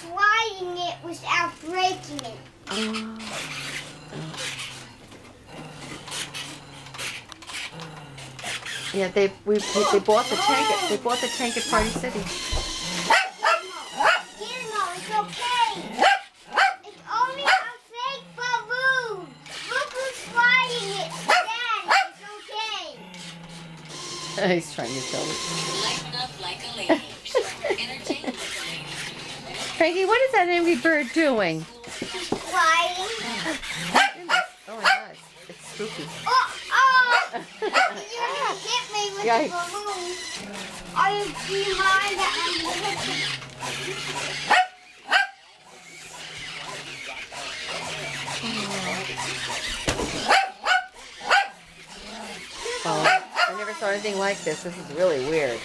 flying it without breaking it. Yeah, they bought the tank. They bought the tank at Party City. It's okay. It's only a fake balloon. Look who's flying it. Dad, it's okay. He's trying to tell me. Lighten up like a lady. Entertain like a lady. Frankie, what is that angry bird doing? Flying. Oh my gosh, it's spooky. Oh! You didn't hit me with Yikes. the balloon. Do you mind that I'm hit Oh, I never saw anything like this. This is really weird.